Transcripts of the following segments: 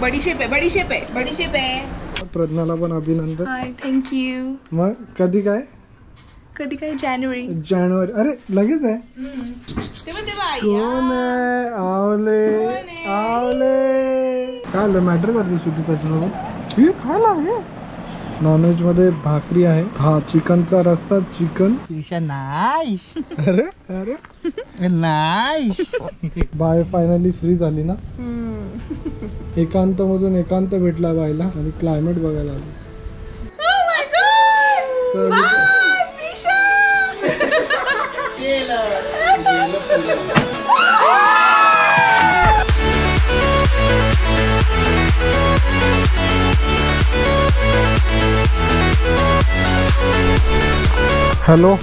बडीशेप आहे. प्रज्ञाला पण अभिनंदन. हाय, थँक्यू. मग कधी काय जानेवारी. अरे लगेच आहे. कोण आहे? आवले काय मॅटर करते सुद्धा त्याच्यासोबत. हे खायला आहे. नॉनव्हेज मध्ये भाकरी आहे. हा चिकनचा रस्ता. Chicken nice. अरे अरे नाईस. बाय फायनली फ्री झाली ना. एकांत मधून एकांत भेटला बायला आणि क्लायमेट बघायला आलो.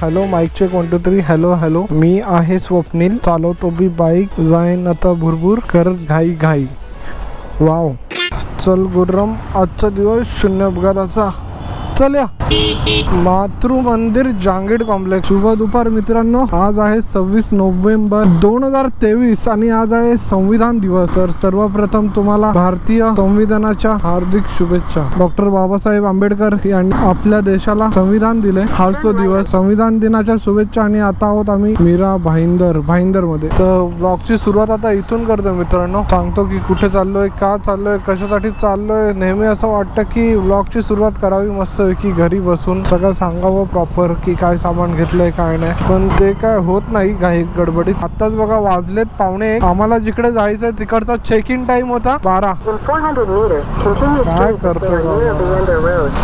Hello mike check 1 2 3. हॅलो मी आहे स्वप्नील. चालवतो बी बाईक. जाईन आता भुरभुर करत घाई. वाव चल गुर्रम. आजचा दिवस शून्य अपघाताचा. चल या. मातृ मंदिर जांगीड कॉम्प्लेक्स. शुभ दुपार मित्रांनो. आज आहे 26 नोव्हेंबर 2023 आणि आज आहे संविधान दिवस. तर सर्वप्रथम तुम्हाला भारतीय संविधानाच्या हार्दिक शुभेच्छा. डॉक्टर बाबासाहेब आंबेडकर यांनी आपल्या देशाला संविधान दिले. हाच तो दिवस. संविधान दिनाच्या शुभेच्छा. आणि आता आहोत आम्ही मीरा भाईंदर मध्ये. तर ब्लॉगची सुरुवात आता इथून करतो मित्रांनो. सांगतो की कुठे चाललोय, का चाललोय, कशासाठी चाललोय. नेहमी असं वाटतं की ब्लॉगची सुरुवात करावी मस्त की घरी बसून सगळं सांगावं प्रॉपर की काय सामान घेतलंय काय नाही. पण ते काय होत नाही घाई गडबडीत. आताच बघा वाजलेत 9:45. आम्हाला जिकडे जायचंय तिकडचा चेक इन टाइम होता 12. काय करतो.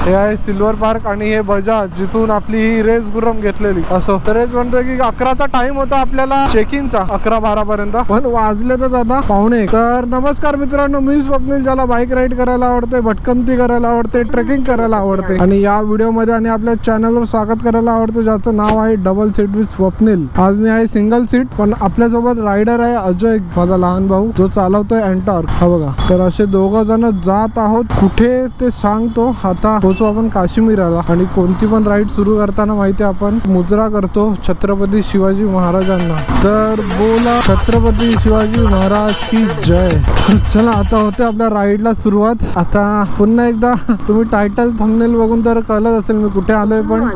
हे आहे सिल्वर पार्क आणि हे बजाज जिथून आपली ही रेस गुर्रम घेतलेली. असं तर रेस म्हणतोय की 11चा टाइम होता आपल्याला चेक इनचा 11-12 पर्यंत. पण वाजलेतच आता 9:45. तर नमस्कार मित्रांनो. मी स्वप्नील. ज्याला बाईक राईड करायला आवडते, भटकंती करायला आवडते, ट्रेकिंग करायला आवडते आणि या व्हिडिओ मध्ये आणि आपल्या चॅनलवर स्वागत करायला आवडतं ज्याचं नाव आहे डबल सीट विथ स्वप्नील. आज मी आहे सिंगल सीट. पण आपल्यासोबत रायडर आहे अजय, माझा लहान भाऊ, जो चालवतोय एंटॉर्क. हा बघा. तर असे 2 जण जात आहोत. कुठे ते सांगतो. आता पोहोचू आपण काश्मीराला. आणि कोणती पण राईड सुरू करताना माहिती आपण मुजरा करतो छत्रपती शिवाजी महाराजांना. तर बोला छत्रपती शिवाजी महाराज की जय. चला आता होते आपल्या राईडला सुरुवात. आता पुन्हा एकदा तुम्ही टायटल थंबनेल बघून तर कळलं असेल मी कुठे आलोय. पण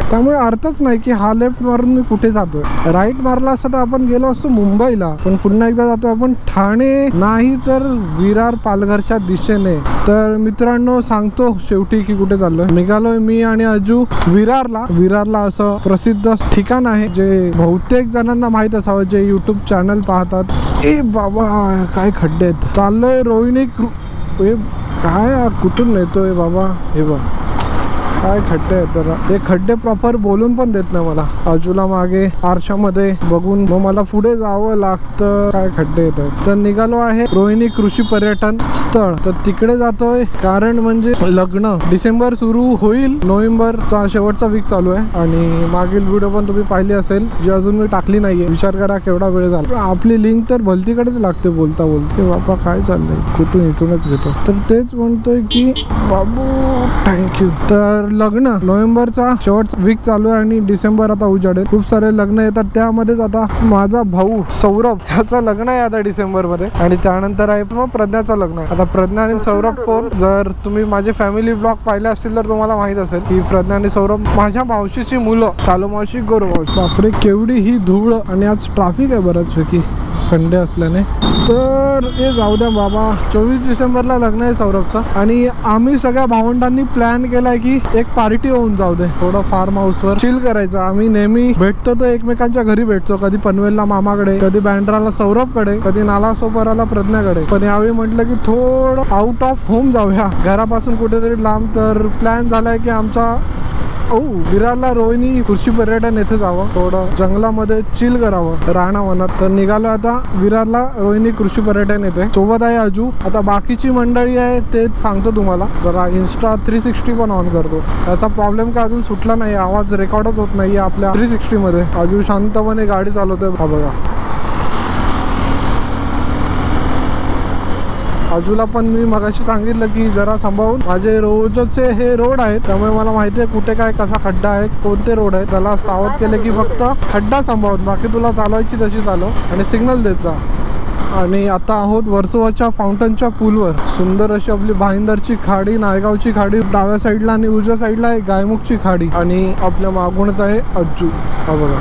त्यामुळे अर्थच नाही की हा लेफ्ट मारून मी कुठे जातोय. राईट मारला असता तर आपण गेलो असतो मुंबईला. पण पुन्हा एकदा जातोय आपण ठाणे नाही तर विरार पालघरच्या दिशेने. तर मित्रांनो सांगतो शेवटी की कुठे चाललोय. निघालोय मी आणि अजू विरारला असं प्रसिद्ध ठिकाण आहे जे बहुतेक जणांना माहित असावं जे युट्यूब चॅनल पाहतात. ए बाबा काय खड्डे आहेत. चाललोय रोहिणी काय कुठून नेतोय बाबा. हे बघ काय खड्डे आहेत. जरा हे खड्डे प्रॉपर बोलून पण देत नाही मला. बाजूला मागे आरशामध्ये बघून मग मला पुढे जावं लागतं. काय खड्डे येत आहेत. तर निघालो आहे रोहिणी कृषी पर्यटन स्थळ. तर तिकडे जातोय कारण म्हणजे लग्न डिसेंबर सुरू होईल. नोव्हेंबरचा शेवटचा वीक चालू आहे. आणि मागील व्हिडिओ पण तुम्ही पाहिली असेल जी अजून मी टाकली नाहीये. विचार करा केवढा वेळ झाला. आपली लिंक तर भलतीकडेच लागते बोलता बाबा काय चाललंय. कुठून इथूनच घेतो. तर तेच म्हणतोय की बाबू थँक्यू. तर लग्न नोव्हेंबरचा शेवटचा वीक चालू आहे आणि डिसेंबर आता उजाडेल. खूप सारे लग्न येतात. त्यामध्येच आता माझा भाऊ सौरभ ह्याचं लग्न आहे आता डिसेंबर मध्ये. आणि त्यानंतर आहे मग प्रज्ञाचं लग्न आहे. आता प्रज्ञा आणि सौरभ कोण. जर तुम्ही माझे फॅमिली ब्लॉग पाहिले असतील तर तुम्हाला माहित असेल की प्रज्ञा आणि सौरभ माझ्या मावशीची मुलं. कालू मावशी, गौरव मावशी. बापरे केवढी ही धूळ. आणि आज ट्रॅफिक आहे बऱ्याचपैकी संडे असल्याने. तर हे जाऊ द्या बाबा. 24 डिसेंबरला लग्न आहे सौरभचं. आणि आम्ही सगळ्या भावंडांनी प्लॅन केलाय की एक पार्टी होऊन जाऊ दे. थोडं फार्म हाऊसवर चिल करायचं. आम्ही नेहमी भेटतो तर एकमेकांच्या घरी भेटतो. कधी पनवेलला मामाकडे, कधी बँड्राला सौरभकडे, कधी नालासोपाराला प्रज्ञाकडे. पण यावेळी म्हटलं की थोडं आउट ऑफ होम जाऊया, घरापासून कुठेतरी लांब. तर प्लॅन झालाय की आमचा विरारला रोहिणी कृषी पर्यटन येथे जावं. थोडं जंगलामध्ये चिल करावं रानावनात. तर निघालो आता विरारला रोहिणी कृषी पर्यटन येथे. सोबत आहे अजू. आता बाकीची मंडळी आहे ते सांगतो तुम्हाला. जरा इंस्टा 360 पण ऑन करतो. त्याचा प्रॉब्लेम काय अजून सुटला नाही. आवाज रेकॉर्डच होत नाहीये आपल्या 360 मध्ये. अजू शांतपणे गाडी चालवतोय. हा बघा. अजूला पण मी मगाशी सांगितलं की जरा सांभाळून. माझे रोजचे हे रोड आहेत त्यामुळे मला माहिती आहे कुठे काय कसा खड्डा आहे, कोणते रोड आहे. त्याला सावध केले की फक्त खड्डा सांभाळून, बाकी तुला चालवायची तशी चालव आणि सिग्नल देत जा. आणि आता आहोत वर्सोवाच्या फाउंटनच्या पूलवर. सुंदर अशी आपली भाईंदरची खाडी, नायगावची खाडी डाव्या साईडला आणि उजव्या साईडला आहे गायमुखची खाडी आणि आपल्या मागूनच आहे अज्जू. हा बघा.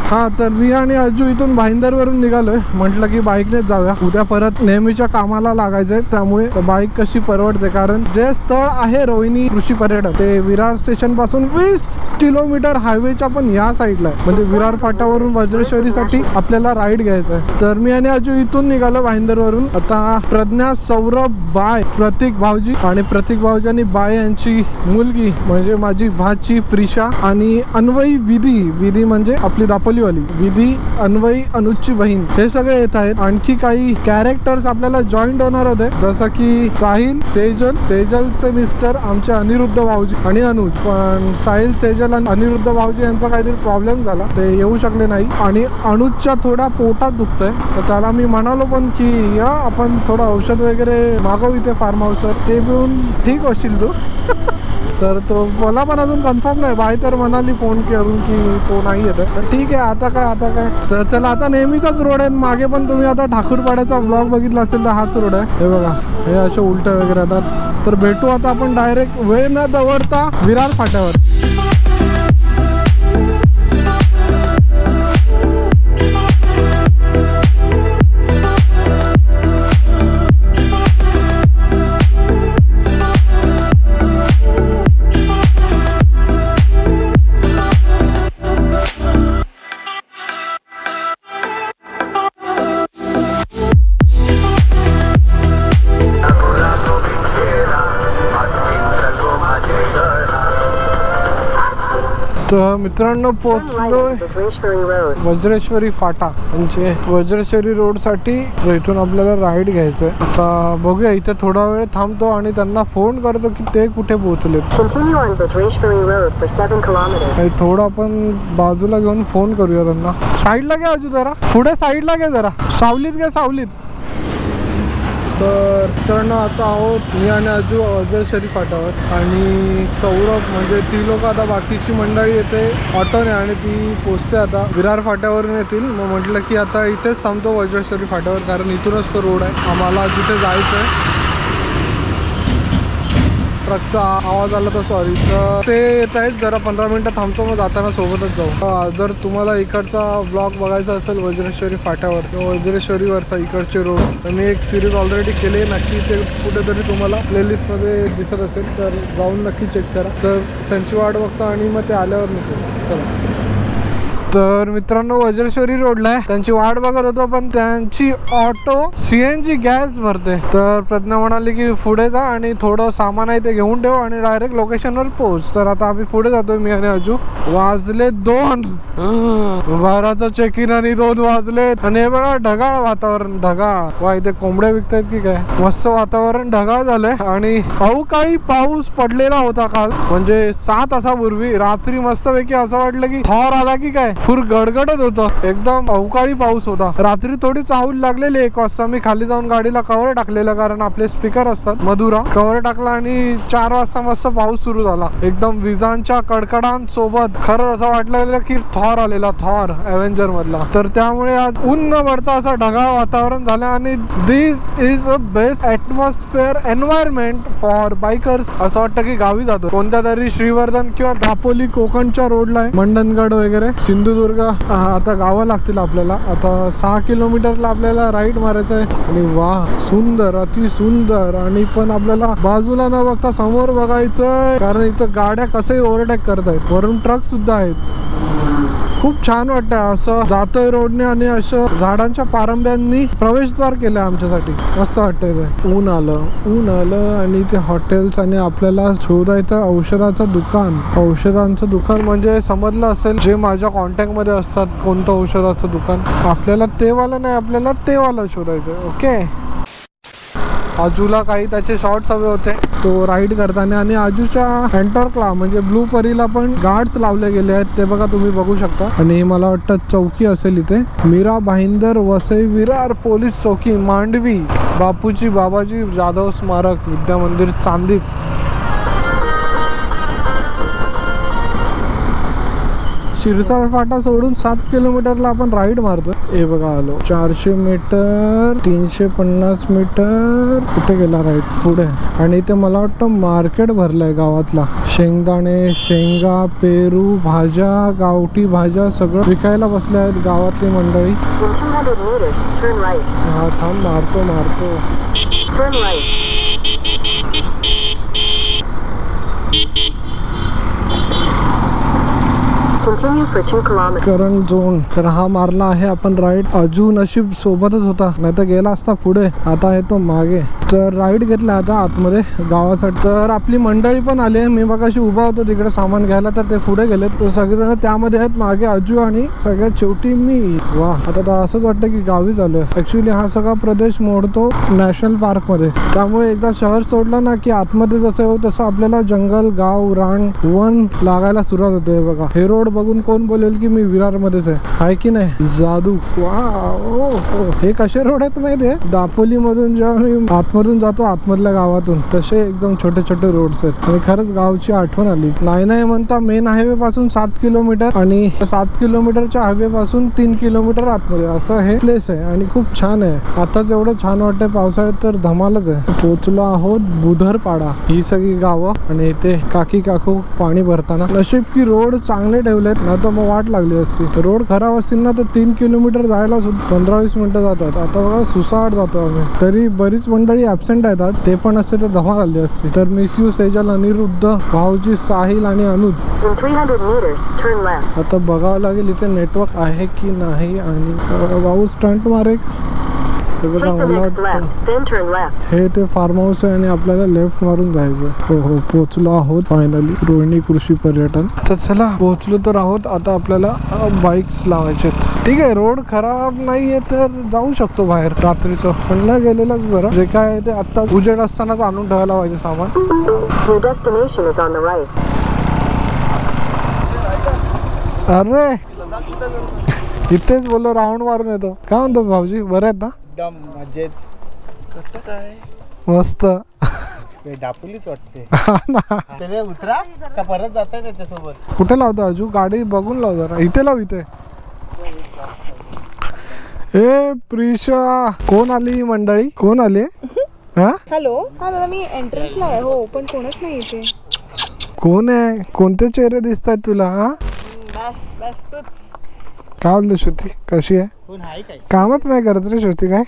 हा तर मी आणि अज्जू इथून भाईंदरवरून निघालोय. म्हटलं की बाईकनेच जाऊया, उद्या परत नेहमीच्या कामाला लागायचंय, त्यामुळे बाईक कशी परवडते. कारण जे स्थळ आहे रोहिणी कृषी पर्यटन ते विरार स्टेशन पासून 20 किलोमीटर हायवेच्या पण या साईडला आहे. म्हणजे विरार फाट्यावरून वज्रेश्वरीसाठी आपल्याला राईड घ्यायचा आहे. तर मी आणि अज्जू इथून निघालो भाईंदरवरून. आता प्रज्ञा, सौरभ, बाय, प्रतीक भाऊजी आणि प्रतीक भाऊजी आणि बाय यांची मुलगी म्हणजे माझी भाची प्रिशा आणि अन्वयी विधी म्हणजे आपली दापोली वाली विधी, अन्वयी, अनुजची बहीण हे सगळे येत आहेत. आणखी काही कॅरेक्टर्स आपल्याला जॉईंट होणार होते जसं की साहिल, सेजलचे मिस्टर आमचे अनिरुद्ध भाऊजी आणि अनुज. पण साहिल, सेजल आणि अनिरुद्ध भाऊजी यांचा काहीतरी प्रॉब्लेम झाला, ते येऊ शकले नाही. आणि अनुजच्या थोड्या पोटात दुखतंय, तर त्याला मी म्हणालो पण की या आपण थोडं औषध वगैरे मागवू इथे फार्म हाऊसवर, ते पिऊन ठीक होशील तू. तर तो मला पण अजून कन्फर्म नाही. बाई तर म्हणाली फोन करून की तो नाही येत आहे. तर ठीक आहे, आता काय. तर चला, आता नेहमीचाच रोड आहे. मागे पण तुम्ही आता ठाकूरपाड्याचा ब्लॉग बघितला असेल तर हाच रोड आहे. हे बघा, हे असे उलटे वगैरे येतात. तर भेटू आता आपण डायरेक्ट वेळ न दवडता विरार फाट्यावर. तर मित्रांनो पोहोचलोय वज्रेश्वरी फाटा म्हणजे वज्रेश्वरी रोड साठी. इथून आपल्याला राईड घ्यायचंय. आता बघूया, इथे थोडा वेळ थांबतो आणि त्यांना फोन करतो की ते कुठे पोहोचले. थोडं आपण बाजूला घेऊन फोन करूया त्यांना. साईडला घ्या अजून जरा, पुढे साईडला घ्या जरा, सावलीत घ्या, सावलीत. तर मित्रांनो आता आहोत मी आणि अजू वज्रेश्वरी फाट्यावर आणि सौरभ म्हणजे ती लोक आता बाकीची मंडळी येते ऑटोने आणि ती पोचते आता विरार फाट्यावरून येतील. मग म्हटलं की आता इथेच थांबतो वज्रेश्वरी फाट्यावर, कारण इथूनच तो रोड आहे आम्हाला जिथे जायचं आहे. ट्रकचा आवाज आला तर सॉरी. तर ते येत आहेत, जरा 15 मिनटं थांबतो, मग जाताना सोबतच जाऊ. जर तुम्हाला इकडचा ब्लॉग बघायचा असेल वज्रेश्वरी फाट्यावर किंवा वज्रेश्वरीवरचा इकडचे रोड, तर मी एक सिरीज ऑलरेडी केली आहे. नक्की ते कुठेतरी तुम्हाला प्लेलिस्टमध्ये दिसत असेल तर जाऊन नक्की चेक करा. तर त्यांची वाट बघतो आणि मग ते आल्यावर निघतो. चला. तर मित्रांनो वज्रेश्वरी रोडला आहे, त्यांची वाट बघत होतो, पण त्यांची ऑटो CNG गॅस भरते. तर प्रज्ञा म्हणाली की पुढे जा आणि थोडं सामान आहे ते घेऊन ठेव आणि डायरेक्ट लोकेशनवर पोहोच. तर आता आम्ही पुढे जातोय मी आणि अजू. वाजले 2, 12चं चेक इन आणि 2 वाजले. आणि हे बघा ढगाळ वातावरण, ढगाळ. वा, इथे कोंबड्या विकतायत की काय. मस्त वातावरण ढगाळ झालंय आणि अवकाळी पाऊस पडलेला होता काल, म्हणजे 6 तासापूर्वी रात्री. मस्तपैकी असं वाटलं की थॉर आला की काय, फुल गडगडत होतं. एकदम अवकाळी पाऊस होता. रात्री थोडी चाहूल लागलेली 1 वाजता. मी खाली जाऊन गाडीला कव्हर टाकलेलं, कारण आपले स्पीकर असतात मधुरा. कव्हर टाकला आणि 4 वाजता मस्त पाऊस सुरू झाला, एकदम विजांच्या कडकडांसोबत. खरंच असं वाटलं की थॉर आलेला, थॉर एव्हेंजर मधला. तर त्यामुळे आज ऊन न पडता असं ढगाळ वातावरण झालं आणि this is a best atmosphere environment for bikers. असं वाटतं की गावी जातो, कोणत्या तरी श्रीवर्धन किंवा दापोली कोकणच्या रोडला आहे. मंडणगड वगैरे, सिंधुदुर्ग. आता गावं लागतील आपल्याला. आता 6 किलोमीटरला आपल्याला राईड मारायचं आहे. आणि वा, सुंदर, अति सुंदर. आणि पण आपल्याला बाजूला न बघता समोर बघायचंय, कारण इथं गाड्या कसंही ओव्हरटेक करतायत, वरून ट्रक सुद्धा आहेत. खूप छान वाटतं असं जातोय रोडने आणि असं झाडांच्या पारंब्यांनी प्रवेशद्वार केलं आमच्यासाठी. मस्त वाटतंय ते. ऊन आलं आणि ते हॉटेल्स आणि आपल्याला शोधायचं औषधाचं दुकान म्हणजे समजलं असेल जे माझ्या कॉन्टॅक्ट मध्ये असतात कोणतं औषधाचं दुकान. आपल्याला ते वाला नाही, आपल्याला ते वाला शोधायचं. ओके. आजूला काही त्याचे शॉर्ट्स हवे होते तो राईड करताना. आणि आजूच्या एंटरकला म्हणजे ब्लू परीला पण गार्ड्स लावले गेले आहेत, ते बघा तुम्ही बघू शकता. आणि मला वाटतं चौकी असेल इथे, मीरा भाईंदर वसई विरार पोलीस चौकी मांडवी, बापूजी बाबाजी जाधव स्मारक विद्या मंदिर चांदीप. शिरसाळ फाटा सोडून 7 किलोमीटरला आपण राईड मारतो. हे बघा आलो 400 मीटर 350 मीटर. कुठे गेला राईड पुढे. आणि इथे मला वाटतं मार्केट भरलंय गावातला. शेंगदाणे, शेंगा, पेरू, भाज्या, गावठी भाज्या सगळं विकायला बसले आहेत गावातली मंडळी. हा थांब मारतो. करण झोन. तर हा मारला आहे आपण राईड. अजून नशीब सोबतच होता, नाही तर गेला असता पुढे. आता आहे तो मागे. तर राईड घेतला आता आतमध्ये गावासाठी. तर आपली मंडळी पण आली. मी बघाशी उभा होतो तिकडे सामान घ्यायला, तर ते पुढे गेलेत. तर सगळेजण त्यामध्ये आहेत. मागे अजू आणि सगळ्यात शेवटी मी. वा, आता तर असंच वाटतं की गावी झालोय. ऍक्च्युली हा सगळा प्रदेश मोडतो नॅशनल पार्क मध्ये. त्यामुळे एकदा शहर सोडलं ना की आतमध्ये जसं हो तसं आपल्याला जंगल, गाव, रान, वन लागायला सुरुवात होते. बघा हे रोड बघून कोण बोलेल की मी विरार मध्येच आहे की नाही. जादू. वा, हे कसे रोड आहेत माहिती आहे. दापोली मधून जेव्हा मी आतमधून जातो आतमधल्या गावातून, तसे एकदम छोटे छोटे रोड्स आहेत. आणि खरंच गावची आठवण आली. नाही म्हणता मेन हायवे पासून 7 किलोमीटर आणि 7 किलोमीटरच्या हायवे पासून 3 किलोमीटर आतमध्ये असं हे प्लेस आहे. आणि खूप छान आहे. आताच एवढं छान वाटतंय पावसाळ्यात तर धमालच आहे. पोचलो आहोत बुधरपाडा. ही सगळी गावं आणि इथे काकी काकू पाणी भरताना. नशीब की रोड चांगले ठेवलेत, ना तर मग वाट लागली असती. रोड खराब असतील ना तर 3 किलोमीटर जायला 15-20 मिनिटं जातात. आता बघा सुसाट जातो आम्ही. तरी बरीच मंडळी ऍबसेंट आहेत. ते पण असते तर धमाल आली असती. तर मिस यू सेजल, अनिरुद्ध, भाऊजी, साहिल आणि अनुज. आता बघावं लागेल इथे नेटवर्क आहे की नाही. आणि भाऊ स्टंट मारे. हे ते फार्म हाऊस आहे आणि आपल्याला लेफ्ट मारून जायचं. हो पोचलो आहोत फायनली रोहिणी कृषी पर्यटन. तर चला पोचलो तर आहोत. आता आपल्याला बाईक्स लावायचे. ठीक आहे, रोड खराब नाहीये तर जाऊ शकतो बाहेर रात्रीचं. पण न गेलेलंच बरं. जे काय आहे ते आता उजेड असतानाच आणून ठेवायला पाहिजे सामान. अरे इथेच बोललो राऊंड मारून येतो. काय म्हणतो भाऊजी, बरं आहेत ना? एकदम मजेत. कसं काय मस्त. दापोलीच वाटते. त्याला उतरा का परत जाताय त्याच्यासोबत. कुठे लावतो अजू गाडी बघून लाव जरा. इथे लाव. इथे ए प्रिशा. कोण आली मंडळी, कोण आले? हॅलो. हा दादा मी एंट्रन्सला आहे. हो पण कोणच नाही इथे. कोण आहे? कोणते चेहरे दिसत आहेत तुला? काय बोलतो श्रुती, कशी आहे? कामच नाही करत रे श्रुती. काय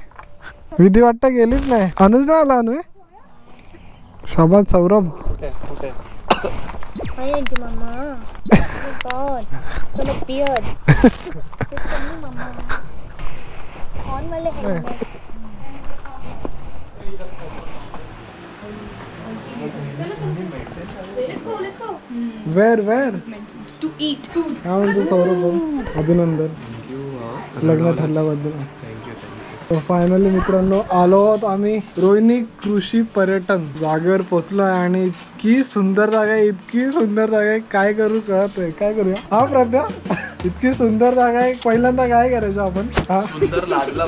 विधी वाटतं गेलीच नाही. अनुज नाही आला. अनु शाबाद. सौरभ वेर टू ईट. काय म्हणतो सौरभ? अभिनंदन लग्न ठरल्याबद्दल. फायनली मित्रांनो आलो आहोत आम्ही रोहिणी कृषी पर्यटन. जागेवर पोचलो आहे आणि इतकी सुंदर जागा आहे, इतकी सुंदर जागा आहे. काय करू कळत आहे. काय करूया? हा प्रज्ञा, इतकी सुंदर जागा आहे. पहिल्यांदा काय करायचं आपण? हा सुंदर लागला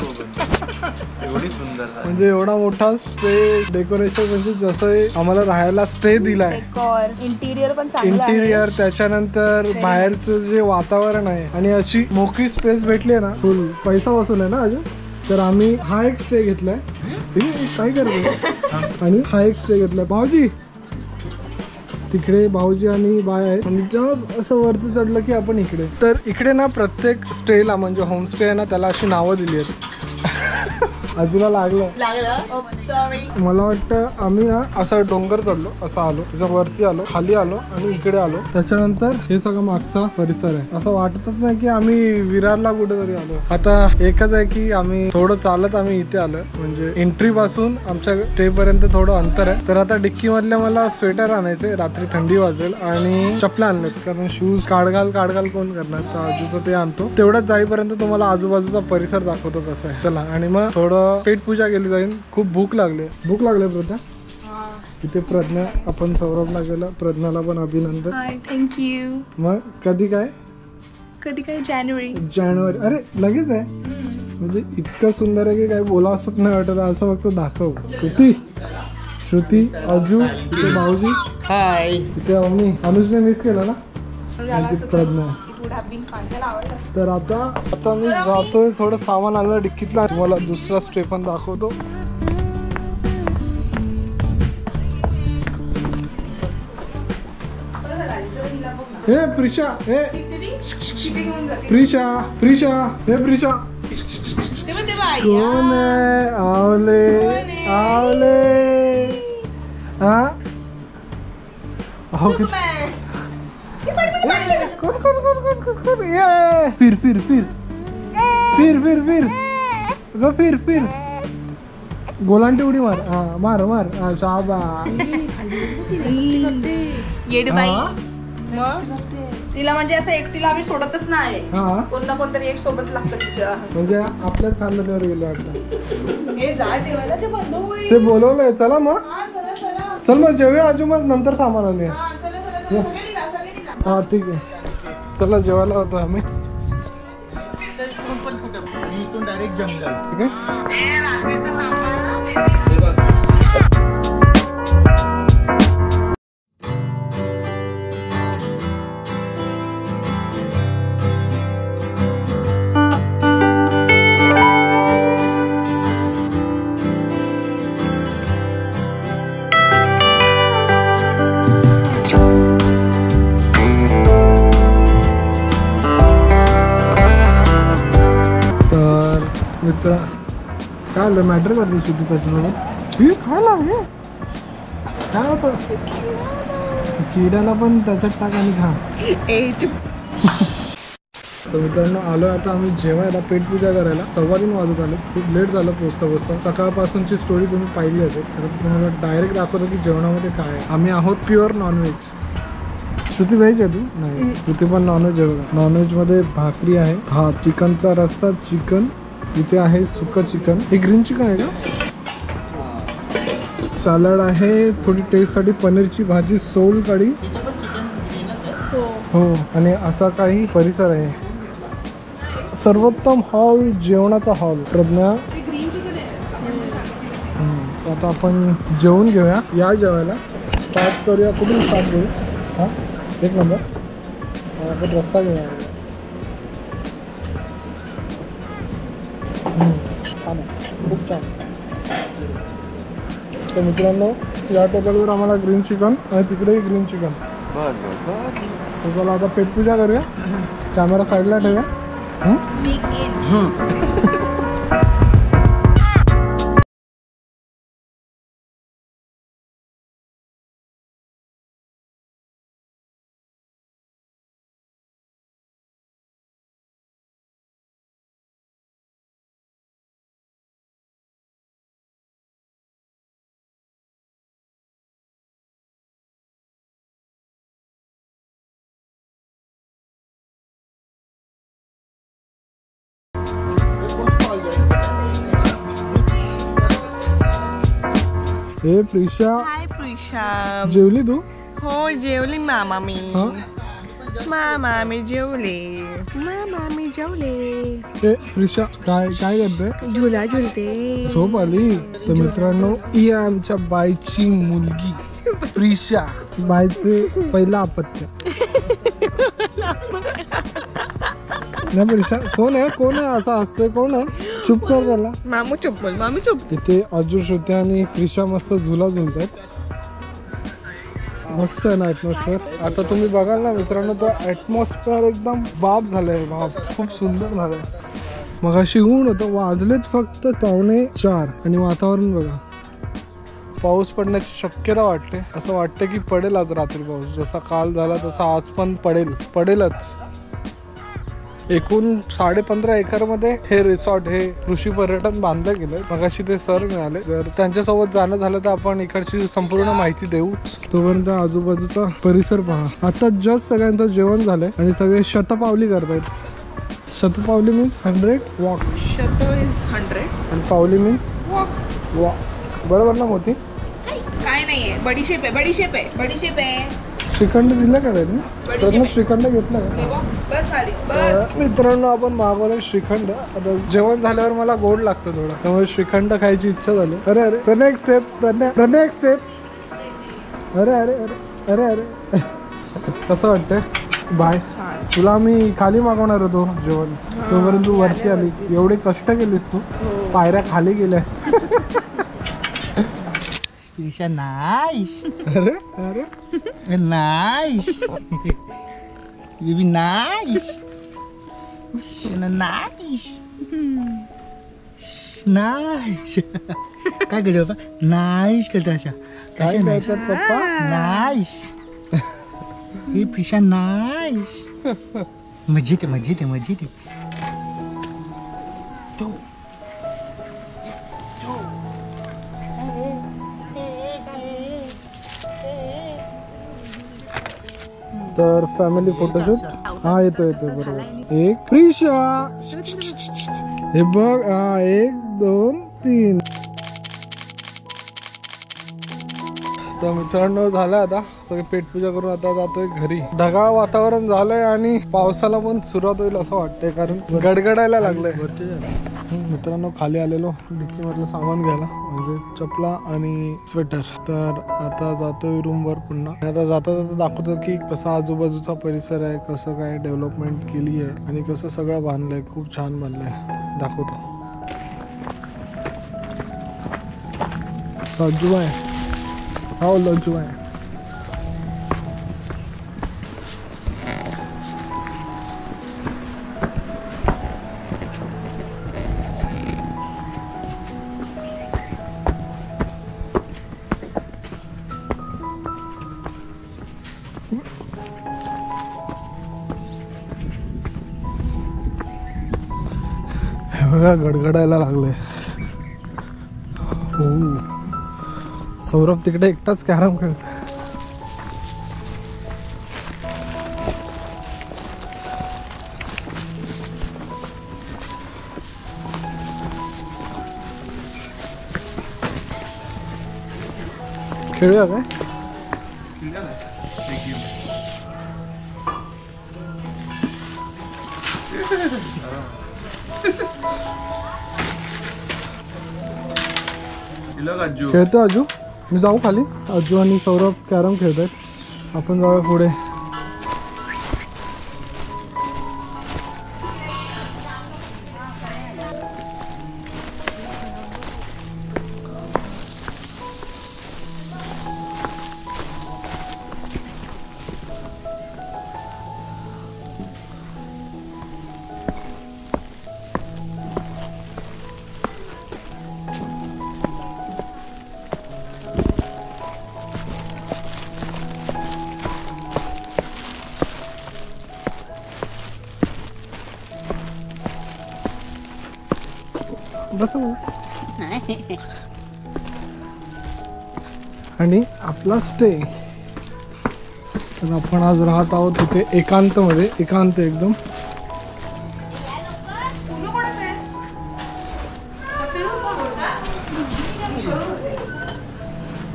एवढी सुंदर म्हणजे एवढा मोठा स्पेस, डेकोरेशन, म्हणजे जसं आम्हाला राहायला स्टे दिलाय. इंटिरियर पण चांगलं आहे. इंटिरियर, त्याच्यानंतर बाहेरचं जे वातावरण आहे आणि अशी मोकळी स्पेस भेटली आहे ना, फुल पैसा वसूल आहे ना अजून. तर आम्ही हा एक स्टे घेतलाय. काय करतो? आणि हा एक स्टे घेतलाय. भाऊजी तिकडे भाऊजी आणि बाय आहे. आणि जेव्हा असं वरती चढलं की आपण इकडे. तर इकडे ना प्रत्येक स्टेला म्हणजे होमस्टे आहे ना त्याला अशी नावं दिली आहेत. अजूला लागलं. मला वाटतं आम्ही ना असं डोंगर चढलो, असं आलो, त्याच्या वरती आलो, खाली आलो आणि इकडे आलो. त्याच्यानंतर हे सगळं मागचा परिसर आहे. असं वाटतच नाही की आम्ही विरारला कुठेतरी आलो. आता एकच आहे की आम्ही थोडं चालत आम्ही इथे आलो. म्हणजे एंट्री पासून आमच्या स्टे पर्यंत थोडं अंतर आहे. तर आता डिक्की मधल्या मला स्वेटर आणायचे, रात्री थंडी वाजेल. आणि चपल्या आणल्यात कारण शूज काढघाल कोण करणार. तर आजूचं ते आणतो. तेवढ्याच जाईपर्यंत तुम्हाला आजूबाजूचा परिसर दाखवतो कसं आहे. चला. आणि मग थोडं पेट पूजा केली जाईल. खूप भूक लागले प्रज्ञा. इथे प्रज्ञा, आपण सौरभला गेला. प्रज्ञाला पण अभिनंदन. थँक्यू. मग कधी काय जानेवारी. अरे लगेच आहे. म्हणजे इतकं सुंदर आहे की काय बोला असत नाही वाटत. असं फक्त दाखव. श्रुती, अजू, इथे भाऊजी, हाय, इथे अवनी. अनुजने मिस केला ना. Pragya would have been fun. त्याला आवडलं. तर आता मी जातोय, थोडं सामान आलं डिक्कीतला, तुम्हाला दुसरा स्टेफन दाखवतो. हे प्रिशा, हे प्रिशा, प्रिशा, हे प्रिशा. कोण आहे? आवले आवले. हा हो कोण कोण कोण कोण कोण. ये फिर फिर फिर फिर फिर फिर ग फिर फिर. गोलांटी उडी मार. हा मार मार. हा शाबा. येडबाई. मग तिला म्हणजे असं एकटीला आम्ही सोडतच नाही. हा कोण ना कोणतरी एक सोबत लागतं तिच्या. म्हणजे आपल्याच खानदानावर गेलो आता. हे जा जेवायला, ते बंद होईल. ते बोलवलंय. चला मग. हा चला चला. चल मग जेवूया आजू, मग नंतर सामान आले. हा चला चला चला. सगळे निघा, सगळे निघा. हा ठीक आहे. चला जेवायला होतो आम्ही. इथून डायरेक्ट जंगल. ठीक आहे. मित्र काय आलं मॅटर करते शुद्धी त्याच्यासोबत. हे खायला हे काय होतं. किड्याला पण त्याच्यात टाक आणि खा. तर मित्रांनो आलो आता आम्ही जेवायला, पेटपूजा करायला. 3:15 वाजत आले. खूप लेट झालं पोचता. सकाळपासूनची स्टोरी तुम्ही पाहिली असेल. तर तुम्हाला डायरेक्ट दाखवतो की जेवणामध्ये काय आहे. आम्ही आहोत प्युअर नॉनव्हेज. श्रुती व्हेज आहे तू? नाही, श्रुती पण नॉनव्हेज आहे बघा. नॉनव्हेजमध्ये भाकरी आहे, हा चिकनचा रस्सा, चिकन इथे आहे, सुकं चिकन. हे ग्रीन चिकन आहे का? सॅलड आहे, थोडी टेस्टसाठी पनीरची भाजी, सोल कढी. हो आणि असा काही परिसर आहे. सर्वोत्तम हॉल, जेवणाचा हॉल. प्रज्ञा. आता आपण जेवून घेऊया. या जेवायला स्टार्ट करूया. कुठून स्टार्ट करू? हां एक नंबर. आपण रस्सा घेऊया. छान आहे, खूप छान. तर मित्रांनो या टेबलवर आम्हाला ग्रीन चिकन आणि तिकडेही ग्रीन चिकन. तर चला आता पेटपूजा करूया. कॅमेरा साईडला ठेवूया. हे प्रिशा. हाय प्रिशा. जेवली तू? हो जेवली मामा मी. हा मामा मी जेवले. मामा मी जेवले. ए प्रिशा काय काय करते? झुला झुलते. झोप आली. तर मित्रांनो ही आहे आमच्या बाईची मुलगी प्रिशा. बाईचे पहिला अपत्य. नाही प्रिशा कोण आहे? कोण आहे असं असतंय? कोण आहे? चुप कर त्याला. मामू चुप बोल. मामी चुप. इथे अजून श्रुती आणि प्रिशा मस्त झुला झुलतात. मस्त आहे ना ॲटमॉस्फिअर. आता तुम्ही बघाल ना मित्रांनो तो ॲटमॉस्फिअर एकदम बाप झालंय. बाप खूप सुंदर झालंय. मग अशी ऊन होतं. वाजलेत फक्त 3:45 आणि वातावरण बघा. पाऊस पडण्याची शक्यता वाटते. असं वाटतं की पडेल आज रात्री पाऊस. जसा काल झाला तसा आज पण पडेलच. एकूण 15.5 एकरमध्ये हे रिसॉर्ट, हे कृषी पर्यटन बांधलं गेलं. मगाशी ते सर मिळाले. जर त्यांच्यासोबत जाणं झालं तर आपण इकडची संपूर्ण माहिती देऊ. तोपर्यंत आजूबाजूचा परिसर पहा. आता जस्ट सगळ्यांचं जेवण झालंय आणि सगळे शतपावली करतायत. शतपावली मीन्स 100 वॉक. शत इज 100 आणि पावली मीन्स वॉक. वॉक. बरोबर ना मोती? काय नाहीये. बडीशेप आहे, बडीशेप आहे, बडीशेप आहे. श्रीखंड दिलं का त्यांनी? प्रथम श्रीखंड घेतलं का? बस आली बस. मित्रांनो आपण मागवलं श्रीखंड. आता जेवण झाल्यावर मला गोड लागतं थोडं, त्यामुळे श्रीखंड खायची इच्छा झाली. अरे अरे नेक्स्ट स्टेप. Next step. अरे अरे अरे अरे अरे कसं वाटतंय? बाय. तुला मी खाली मागवणार होतो जेवण, तोपर्यंत तू वरती आलीस. एवढे कष्ट केलीस तू, पायऱ्या खाली गेल्यास. Pisha nice. अरे अरे Nice. You be nice. Nice. Nice. काय करतो पप्पा? नाईस करतो अशा. काय करतात पप्पा? नाईस. ही पिशा नाईस. मजेत आहे, मजेत आहे, मजेत आहे. तर फॅमिली फोटोशूट. हा येतो येतो बरोबर. एक प्रिशा, हे बघ. हा 1 2 3. तर मित्रांनो झालं आता सगळे पेटपूजा करून आता जातोय घरी. ढगाळ वातावरण झालंय आणि पावसाला पण सुरुवात होईल असं वाटतंय, कारण गडगडायला लागलंय. मित्रांनो खाली आलेलो डिक्की मधलं सामान घ्यायला, म्हणजे चपला आणि स्वेटर. तर आता जातोय रूम वर पुन्हा. आता जाता जाता दाखवतो की कसा आजूबाजूचा परिसर आहे, कसं काय डेव्हलपमेंट केली आहे आणि कसं सगळं बांधलंय. खूप छान बांधलंय, दाखवतो. लज्जू आहे. हो लज्जू आहे. बघा गडगडायला लागले. हो सौरभ तिकडे एकटाच कॅरम खेळत. खेळूया काय? खेळतो अजू. मी जाऊ खाली. अजू आणि सौरभ कॅरम खेळत आहेत, आपण जाऊया पुढे. आणि आपला स्टे. तर आपण आज राहत आहोत तिथे एकांत मध्ये, एकांत एकदम.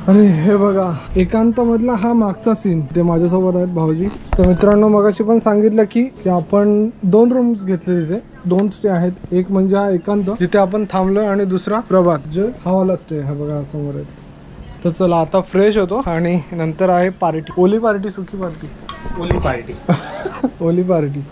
आणि हे बघा एकांत मधला हा मागचा सीन. ते माझ्यासोबत आहेत भाऊजी. तर मित्रांनो मगाशी पण सांगितलं की आपण 2 रूम्स घेतले तिथे, 2 स्टे आहेत. एक म्हणजे हा एकांत जिथे आपण थांबलोय आणि दुसरा प्रभात जो हा वाला स्टे. हा बघा समोर आहे. तर चला आता फ्रेश होतो आणि नंतर आहे पार्टी. ओली पार्टी, सुकी पार्टी, ओली पार्टी. ओली पार्टी.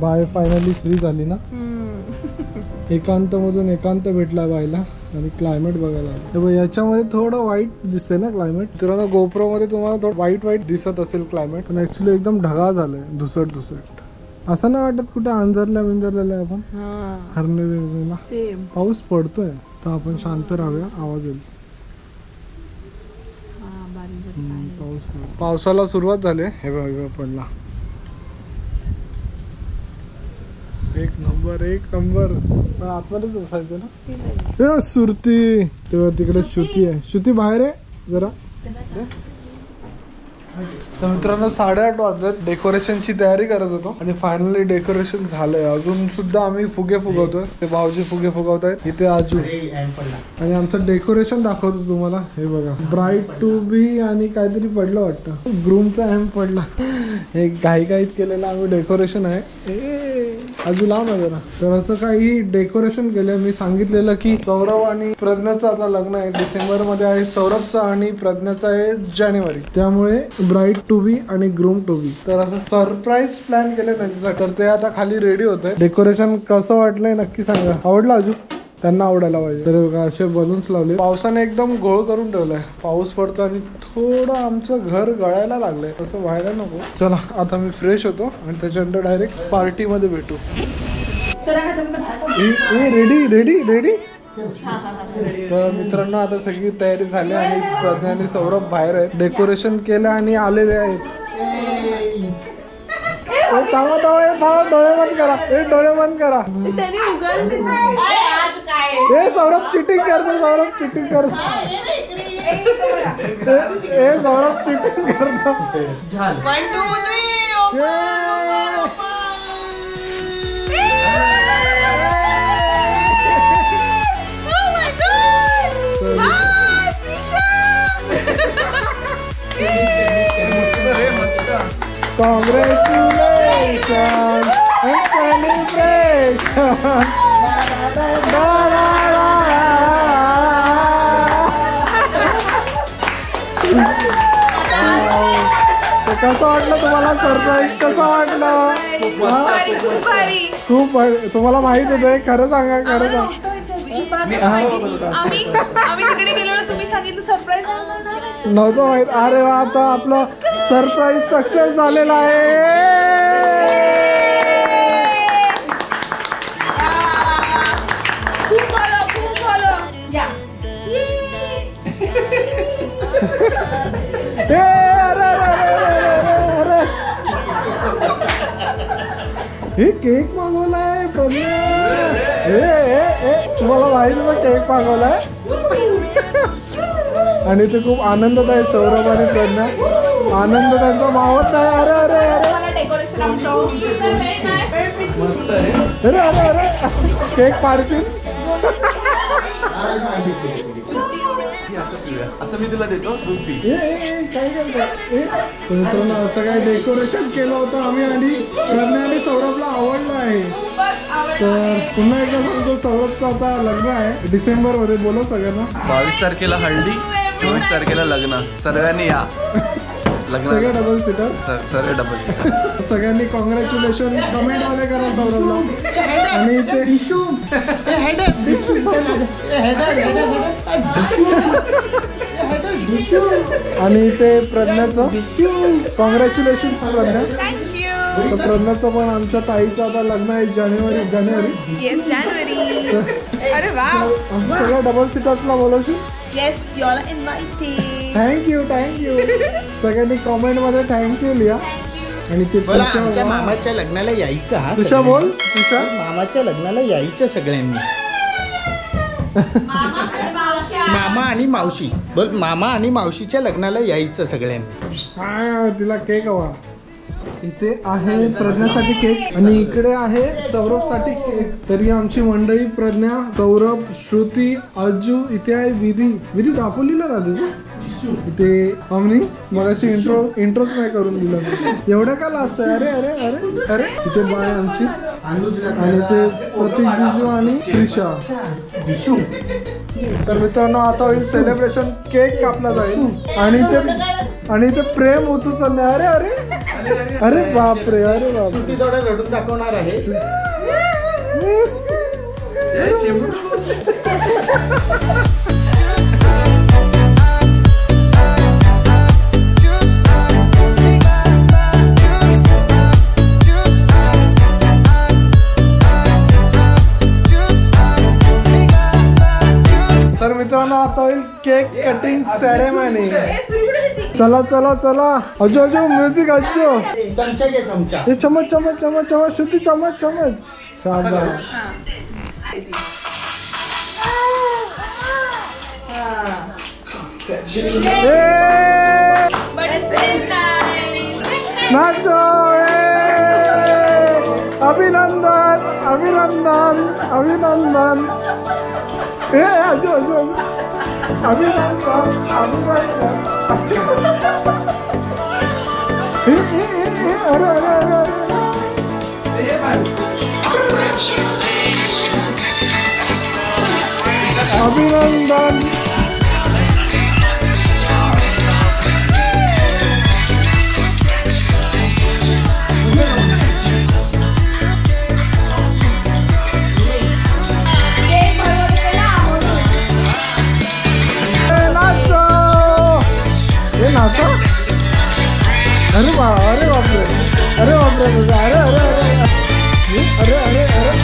बाय फायनली फ्री झाली ना. एकांत मधून एकांत भेटला बायला आणि क्लायमेट बघायला. हे बघ, याच्यामध्ये थोडं वाईट दिसते ना क्लायमेट. तर गोप्रो मध्ये तुम्हाला थोडं वाईट दिसत असेल क्लायमेट, पण ऍक्च्युली एकदम ढगाळ झालंय, धुसट. असं नाही वाटत कुठे अंजरलेलं आपण हरणे. पाऊस पडतोय तर आपण शांत राहूया, आवाज येईल. पावसाला सुरुवात झाली. हे बघ पडला. एक नंबर. आतमध्येच बसायचं ना. सुरती तेव्हा तिकडे श्रुती आहे. श्रुती बाहेर आहे जरा. तर मित्रांनो 8:30 वाजलेत. डेकोरेशनची तयारी करत होतो आणि फायनली डेकोरेशन झालंय. अजून सुद्धा आम्ही फुगे फुगवतोय. ते भाऊजी फुगे फुगवतायत. इथे आजू आणि आमचं डेकोरेशन दाखवतो तुम्हाला. हे बघा, ब्राईट टू बी आणि काहीतरी पडलं वाटतं, ग्रूमचा हॅम्प पडला. हे घाईघाईत केलेलं आम्ही डेकोरेशन आहे. आजू लाव ना जरा. तर असं काही डेकोरेशन केलं. मी सांगितलेलं की सौरभ आणि प्रज्ञाचं आता लग्न आहे, डिसेंबर मध्ये आहे सौरभचा आणि प्रज्ञाचा आहे जानेवारी. त्यामुळे ब्राईड टू बी आणि ग्रूम टू बी. तर असं सरप्राईज प्लॅन केलं त्यांच्यासाठी. तर ते आता खाली रेडी होतंय. डेकोरेशन कसं वाटलंय नक्की सांगा. आवडलं अजून? त्यांना आवडायला पाहिजे. तर बघा असे बलून्स लावले. पावसाने एकदम घोळ करून ठेवलाय. पाऊस पडतो आणि थोडं आमचं घर गळायला लागलंय, तसं व्हायला नको. चला आता मी फ्रेश होतो आणि त्याच्यानंतर डायरेक्ट पार्टी मध्ये भेटू. रेडी. तर मित्रांनो आता सगळी तयारी झाली आणि प्रज्ञा आणि सौरभ बाहेर आहेत. डेकोरेशन केलं आणि आलेले आहेत. डोळे बंद करा. हे सौरभ चिटिंग करतो. सौरभ चिटिंग करतो. Congratulations and celebrations. कसं वाटलं तुम्हाला सरप्राईज? कसं वाटलं? खूप भारी. तुम्हाला माहित होतं? खरं सांगा. आम्ही तिकडे गेलो, तुम्ही सांगितलं सरप्राईज नव्हतं माहित. अरे वा, आता आपलं सरप्राईज सक्सेस झालेला आहे. हे केक मागवलाय तुम्हाला माहिती ना, केक मागवलाय आणि ते खूप आनंदात आहे. सौरभ आणि प्रज्ञा आनंद त्यांचा मावत आहे. अरे केक पाडशील? असं मी तुला देतो. मित्रांनो असं काय डेकोरेशन केलं होतं आम्ही आणि प्रज्ञा आणि सौरभला आवडलं आहे. तर पुन्हा एकदा सांगतो, सौरभचं आता लग्न आहे डिसेंबर मध्ये. बोलो सगळ्यांना. 22 तारखेला हळदी, 24 तारखेला लग्न. सर्वांनी या सगळे डबल सीटर. सगळे डबल सीटर. सगळ्यांनी कॉंग्रॅच्युलेशन कमेंट मध्ये करा सौरभला. आणि ते आणि ते प्रज्ञाचं कॉंग्रॅच्युलेशन प्रज्ञा. तर प्रज्ञाचं पण आमच्या ताईचं आता लग्न आहे जानेवारी. येस, जानेवारी. अरे वा. आमचं सगळं डबल सीटर्सला बोलवशील? Yes, you are invited. Thank you. सगळ्यांनी कॉमेंट मध्ये थँक्यू लिहा. आणि ते आमच्या मामाच्या लग्नाला यायचं. तुझ्या बोल. तुझ्या मामाच्या लग्नाला यायचं सगळ्यांनी. मामा आणि मावशी बोल. मामा आणि मावशीच्या लग्नाला यायचं सगळ्यांनी. तिला केक हवा. इथे आहे प्रज्ञासाठी केक आणि इकडे आहे सौरभसाठी केक. तरी आमची मंडळी प्रज्ञा, सौरभ, श्रुती, अज्जू, इथे आहे विधी दापोलीला राहते. इथे आम्ही मगाशी इंट्रोच नाही करून दिला. एवढं का लास्ट आहे? अरे इथे बाय आमची आणि ते प्रतीक जिजू आणि त्रिशा. तर मित्रांनो आता होईल सेलिब्रेशन. केक कापला जाईल आणि ते प्रेम होतो चाललंय. अरे बापरे. ती थोडं रडून दाखवणार आहे. तर मित्रांनो आता होईल केक कटिंग सेरेमनी. चला चला चला अजो अजो म्युझिक अजो. चमचा घे चमचा. हे चमच चमच चमच चमच श्रुती चमच चमच. शाबास. नाचो. अभिनंदन अभिनंदन अभिनंदन. अजो अजो अभिनंदन अभिनंदन. अरे अरे अरे अभिनंदन. अरे बापरे अरे बापरे अरे अरे अरे अरे अरे अरे.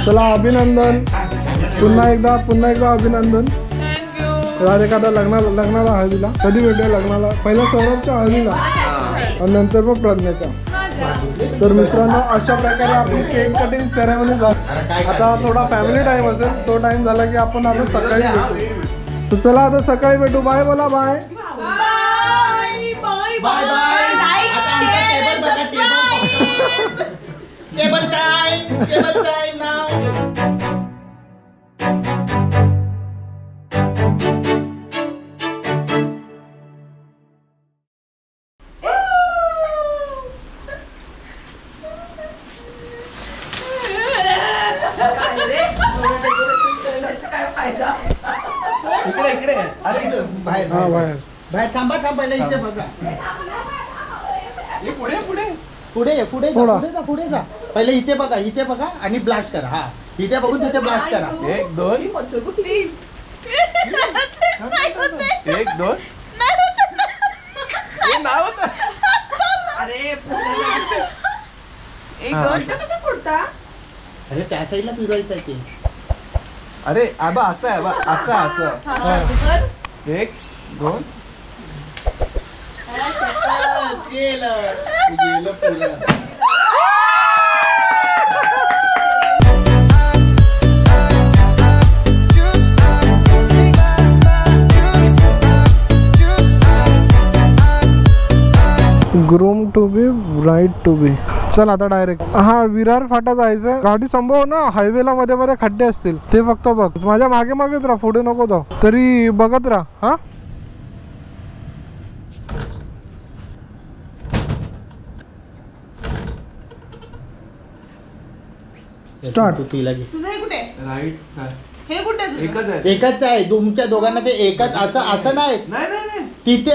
चला अभिनंदन. पुन्हा एकदा अभिनंदन. एखादा लग्नाला हळदीला कधी भेटूया लग्नाला. पहिला सौरभच्या हळदीला आणि नंतर मग प्रज्ञाच्या. तर मित्रांनो अशा प्रकारे आपण केक कटिंग सेरेमनी झाली. आता थोडा फॅमिली टाइम असेल. तो टाइम झाला की आपण आता सकाळी भेटू. तर चला आता सकाळी भेटू. बाय बोला. Bye bye bye. Table time नाव. इकडे अरे बाहेर बाहेर थांबा पहिला इथे बघा. पुढे पुढे पुढे पुढे पुढे जा. पहिले इथे बघा आणि ब्लास्ट करा. हा इथे बघून तिथे ब्लास्ट करा. 1 2 1 2. अरे त्या साईडला फिरवायचं ते. अरे आबा असं आहे. असं असं. 1 2. गेलं पुढं. Groom to be bride to be. चल आता डायरेक्ट हा विरार फाटा जायचं. गाडी संभव ना हायवेला मध्ये मध्ये खड्डे असतील ते फक्त बघ. माझ्या मागे मागेच राहा. पुढे नको जाऊ. तरी बघत राहा. हा स्टार्ट. तिला घे. तुझं हे कुठे राईट. हे कुठे तुझं? एकच आहे. एकच आहे तुमच्या दोघांना. ते एकच असं नाही नाही तिथे